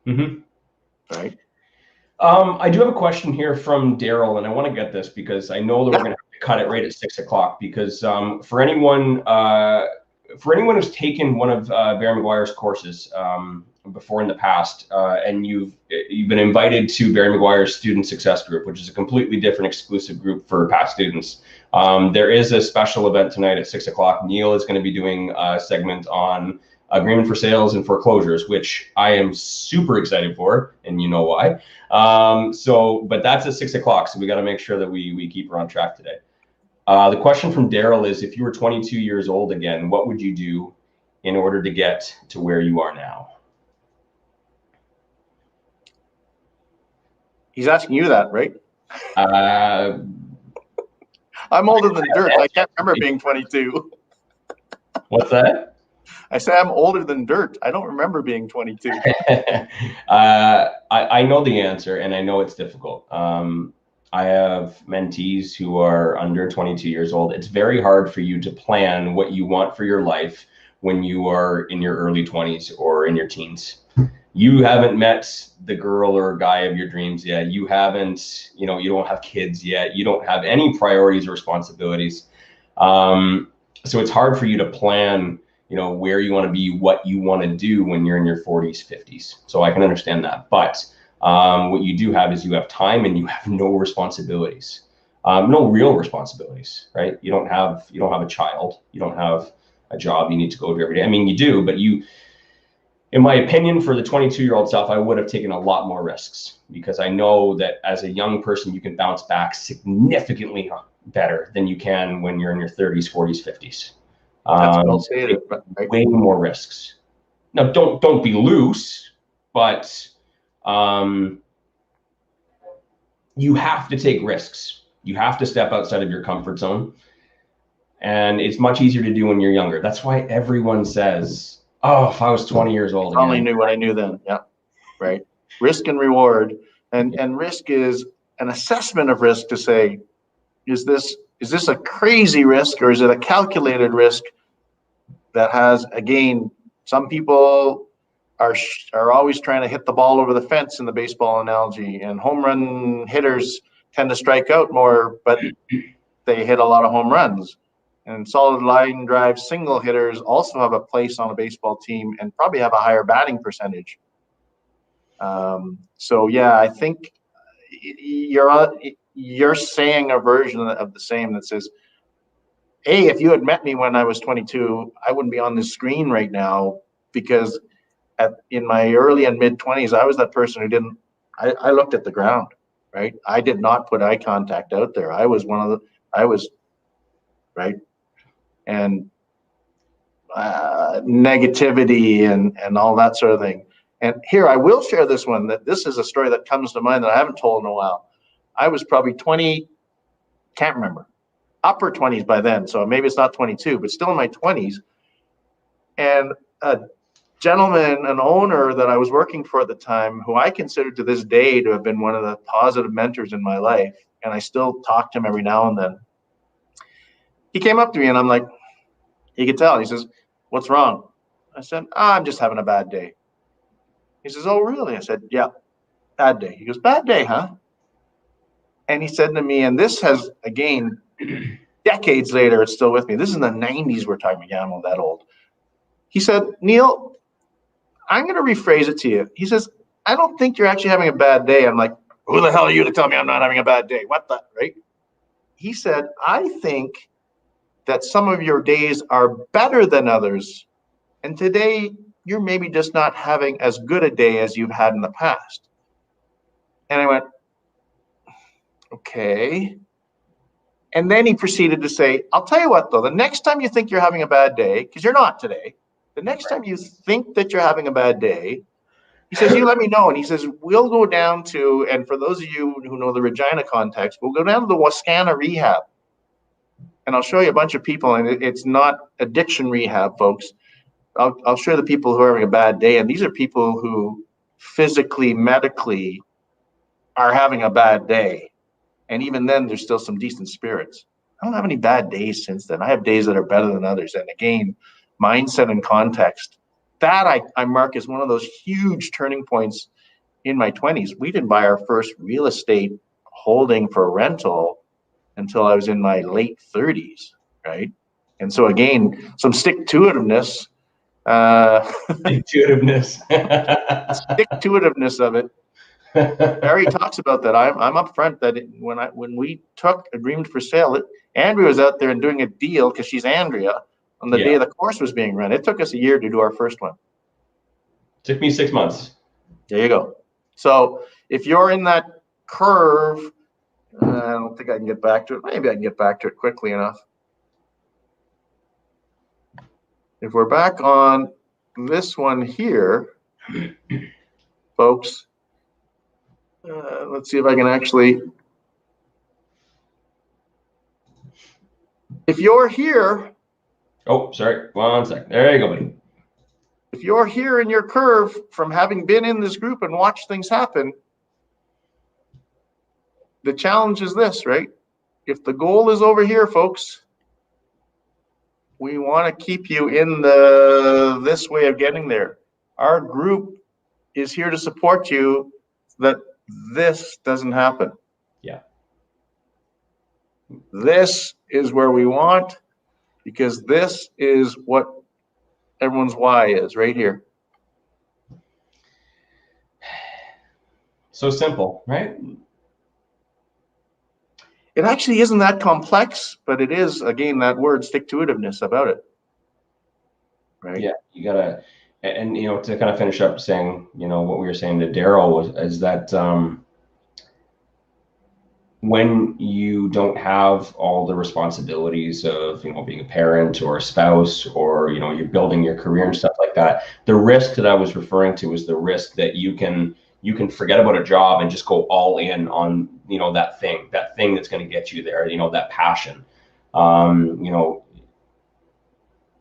Mm-hmm. Right. I do have a question here from Daryl, and I want to get this because I know that we're going to have to cut it right at 6 o'clock. Because for anyone who's taken one of Barry McGuire's courses before in the past, and you've been invited to Barry McGuire's Student Success Group, which is a completely different exclusive group for past students. There is a special event tonight at 6 o'clock. Neill is going to be doing a segment on agreement for sales and foreclosures, which I am super excited for, and you know why. But that's at 6 o'clock, so we got to make sure that we keep her on track today. The question from Daryl is, if you were 22 years old again, what would you do in order to get to where you are now? He's asking you that, right? I'm older than dirt. I can't remember being 22. What's that? I say I'm older than dirt. I don't remember being 22. I know the answer, and I know it's difficult. I have mentees who are under 22 years old. It's very hard for you to plan what you want for your life when you are in your early 20s or in your teens. You haven't met the girl or guy of your dreams yet. You haven't, you don't have kids yet. You don't have any priorities or responsibilities. So it's hard for you to plan, where you want to be, what you want to do when you're in your 40s, 50s. So I can understand that. But what you do have is you have time and you have no responsibilities, no real responsibilities, right? You don't have a child. You don't have a job you need to go to every day. I mean, you do, but in my opinion, for the 22-year-old self, I would have taken a lot more risks because I know that as a young person, you can bounce back significantly better than you can when you're in your 30s, 40s, 50s. That's well stated, right? Way more risks. Now, don't be loose, but you have to take risks. You have to step outside of your comfort zone. And it's much easier to do when you're younger. That's why everyone says, oh, if I was 20 years old. I only knew what I knew then. Yeah, right. Risk and reward. And risk is an assessment of risk to say, is this a crazy risk or is it a calculated risk that has, again, some people are always trying to hit the ball over the fence in the baseball analogy, and home run hitters tend to strike out more, but they hit a lot of home runs. And solid line drive single hitters also have a place on a baseball team and probably have a higher batting percentage. So yeah, I think you're saying a version of the same that says if you had met me when I was 22, I wouldn't be on this screen right now, because in my early and mid 20s, I was that person who didn't, I looked at the ground, right? I did not put eye contact out there. I was right. And negativity and all that sort of thing. And here, I will share this one, that this is a story that comes to mind that I haven't told in a while. I was probably 20, can't remember, upper 20s by then. So maybe it's not 22, but still in my 20s. And a gentleman, an owner that I was working for at the time, who I consider to this day to have been one of the positive mentors in my life, and I still talk to him every now and then. He came up to me and I'm like, he could tell. He says, "What's wrong?" I said, "I'm just having a bad day." He says, "Oh, really?" I said, "Yeah, bad day." He goes, "Bad day, huh?" And he said to me, and this has, again, decades later, it's still with me. This is in the 90s we're talking about. Yeah, I'm not that old. He said, "Neill, I'm going to rephrase it to you." He says, "I don't think you're actually having a bad day." I'm like, "Who the hell are you to tell me I'm not having a bad day? What the," right? He said, "I think that some of your days are better than others, and today you're maybe just not having as good a day as you've had in the past." And I went, okay. And then he proceeded to say, "I'll tell you what, though, the next time you think you're having a bad day, because you're not today, the next time you think that you're having a bad day," he says, "you let me know." And he says, "We'll go down to," and for those of you who know the Regina context, "we'll go down to the Wascana rehab. And I'll show you a bunch of people, and it's not addiction rehab, folks. I'll show the people who are having a bad day. And these are people who physically, medically are having a bad day. And even then, there's still some decent spirits. I don't have any bad days since then. I have days that are better than others. And again, mindset and context, that I mark as one of those huge turning points in my 20s. We didn't buy our first real estate holding for rental until I was in my late 30s, right? And so again, some stick-to-itiveness. Stick-to-itiveness. Stick-to-itiveness of it. Barry talks about that. I'm upfront that when we took agreement for sale, Andrea was out there and doing a deal, because she's Andrea, on the day the course was being run. It took us a year to do our first one. Took me 6 months. There you go. So if you're in that curve, I don't think I can get back to it. Maybe I can get back to it quickly enough. If we're back on this one here, folks, let's see if I can actually. If you're here. Oh, sorry. 1 second. There you go, buddy. If you're here in your curve from having been in this group and watched things happen, the challenge is this, right? If the goal is over here, folks, we want to keep you in this way of getting there. Our group is here to support you so that this doesn't happen. Yeah. This is where we want, because this is what everyone's why is, right here. So simple, right? It actually isn't that complex, but it is, again, that word stick-to-itiveness about it. Right? Yeah, you gotta, and you know, to kind of finish up saying, you know, what we were saying to Daryl is that when you don't have all the responsibilities of, you know, being a parent or a spouse, or, you know, you're building your career and stuff like that, the risk that I was referring to is the risk that you can forget about a job and just go all in on, you know, that thing that's going to get you there, you know, that passion. You know,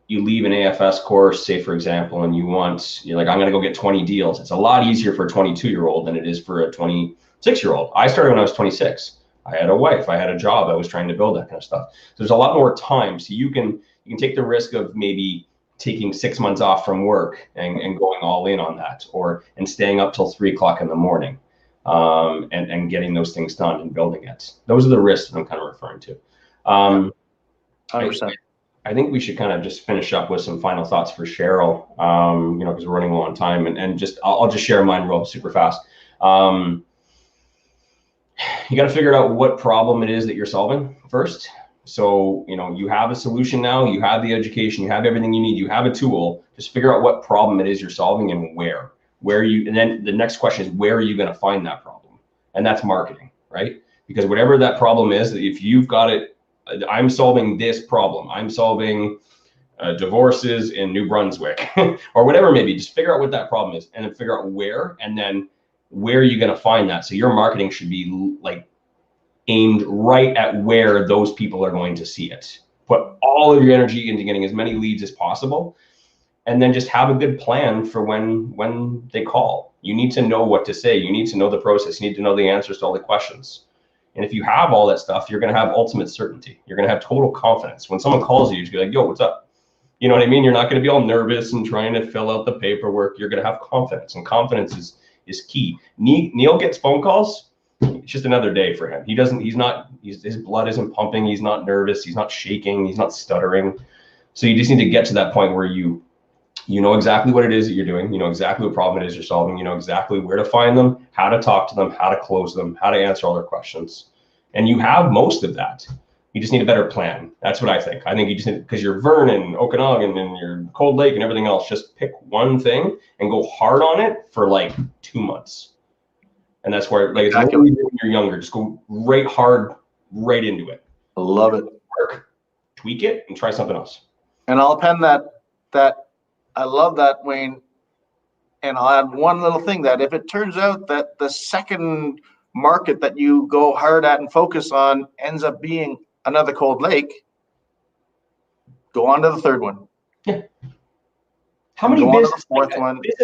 you leave an AFS course, say for example, and you're like, I'm going to go get 20 deals. It's a lot easier for a 22-year-old than it is for a 26-year-old. I started when I was 26. I had a wife, I had a job, I was trying to build that kind of stuff. So there's a lot more time. So you can take the risk of maybe taking 6 months off from work and going all in on that, and staying up till 3 o'clock in the morning, and getting those things done and building it. Those are the risks that I'm kind of referring to. 100%. I think we should kind of just finish up with some final thoughts for Cheryl, you know, because we're running low on time, and I'll just share mine real super fast. You got to figure out what problem it is that you're solving first. So, you have a solution now, you have the education, you have everything you need, you have a tool. Just figure out what problem it is you're solving and and then the next question is, where are you going to find that problem? And that's marketing, right? Because whatever that problem is, if you've got it, I'm solving this problem, I'm solving divorces in New Brunswick or whatever it may be, just figure out what that problem is and then figure out where, and then where are you going to find that? So your marketing should be like aimed right at where those people are going to see it. Put all of your energy into getting as many leads as possible, and then just have a good plan for when they call. You need to know what to say. You need to know the process. You need to know the answers to all the questions. And if you have all that stuff, you're going to have ultimate certainty. You're going to have total confidence. When someone calls you, you're be like, yo, what's up? You know what I mean? You're not going to be all nervous and trying to fill out the paperwork. You're going to have confidence, and confidence is key. Neill gets phone calls. It's just another day for him. His blood isn't pumping. He's not nervous. He's not shaking. He's not stuttering. So you just need to get to that point where you know exactly what it is that you're doing. You know exactly what problem it is you're solving. You know exactly where to find them, how to talk to them, how to close them, how to answer all their questions. And you have most of that. You just need a better plan. That's what I think. I think you just need, because you're Vernon, Okanagan, and you're Cold Lake and everything else, just pick one thing and go hard on it for like 2 months. And that's where, like, exactly. When you're younger, just go right hard, right into it. I love it. Work, tweak it, and try something else. And I'll append that I love that, Wayne. And I'll add one little thing, that if it turns out that the second market that you go hard at and focus on ends up being another Cold Lake, go on to the third one. Yeah. How many business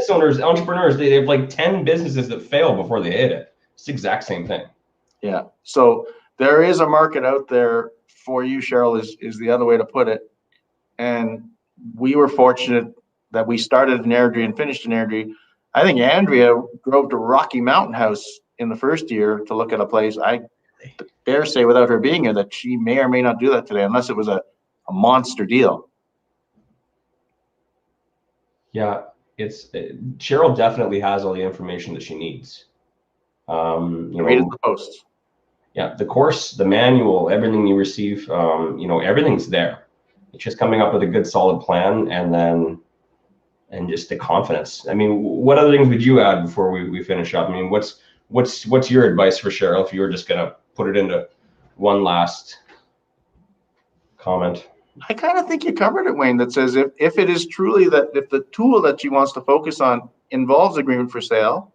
owners, entrepreneurs, they have like 10 businesses that fail before they hit it. It's the exact same thing. Yeah. So there is a market out there for you, Cheryl, is the other way to put it. And we were fortunate that we started in Airdrie and finished in Airdrie. I think Andrea drove to Rocky Mountain House in the first year to look at a place. I dare say, without her being here, that she may or may not do that today, unless it was a monster deal. Yeah, Cheryl definitely has all the information that she needs. Read the posts. Yeah, the course, the manual, everything you receive, everything's there. It's just coming up with a good, solid plan, and just the confidence. I mean, what other things would you add before we finish up? I mean, what's your advice for Cheryl if you were just gonna put it into one last comment? I kind of think you covered it, Wayne, that says if it is truly that, if the tool that she wants to focus on involves agreement for sale,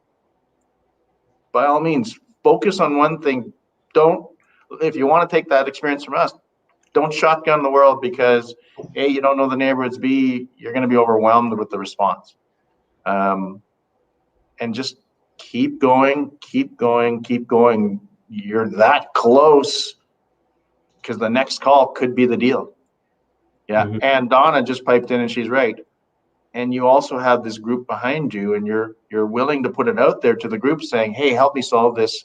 by all means, focus on one thing. If you want to take that experience from us, don't shotgun the world because A, you don't know the neighborhoods, B, you're going to be overwhelmed with the response. And just keep going, keep going, keep going. You're that close because the next call could be the deal. Yeah. Mm-hmm. And Donna just piped in and she's right. And you also have this group behind you, and you're willing to put it out there to the group saying, hey, help me solve this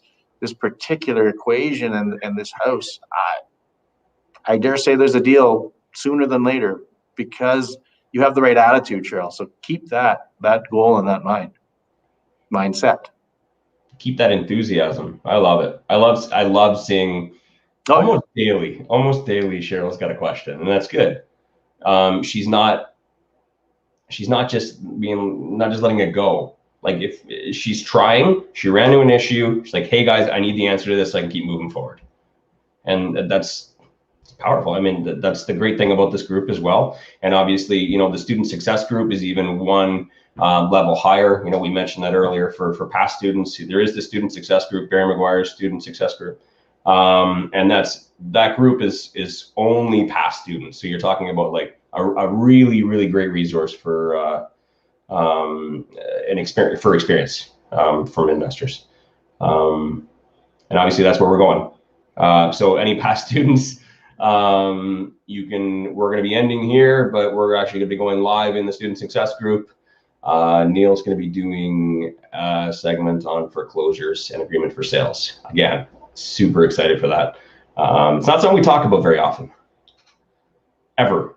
particular equation and this house. I dare say there's a deal sooner than later because you have the right attitude, Cheryl. So keep that goal in that mindset. Keep that enthusiasm. I love it. I love seeing almost daily Cheryl's got a question, and that's good. She's not just letting it go. Like if she's trying, she ran into an issue. She's like, hey guys, I need the answer to this so I can keep moving forward. And that's powerful. I mean, that's the great thing about this group as well. And obviously, the student success group is even one level higher. We mentioned that earlier for past students. There is the student success group, Barry McGuire's student success group. And that group is only past students. So you're talking about like a really, really great resource for experience from investors. And obviously that's where we're going. So any past students, we're going to be ending here, but we're actually going to be going live in the student success group. Neill's going to be doing a segment on foreclosures and agreement for sales. Again, super excited for that. It's not something we talk about very often, ever.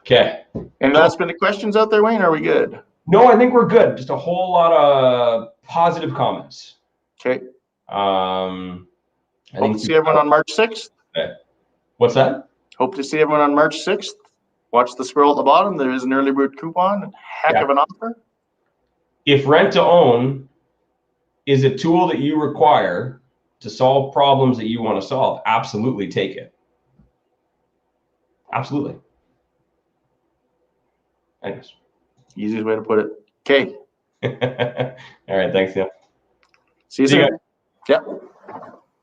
Okay. Any last minute questions out there, Wayne? Are we good? No, I think we're good. Just a whole lot of positive comments. Okay. I Hope think to see everyone on March 6th. What's that? Hope to see everyone on March 6th. Watch the scroll at the bottom. There is an early bird coupon. Heck Yeah. of an offer. If rent to own is a tool that you require to solve problems that you want to solve, absolutely take it. Absolutely. Anyways. Easiest way to put it. Okay. All right. Thanks, Neil. See you See you soon. Yep.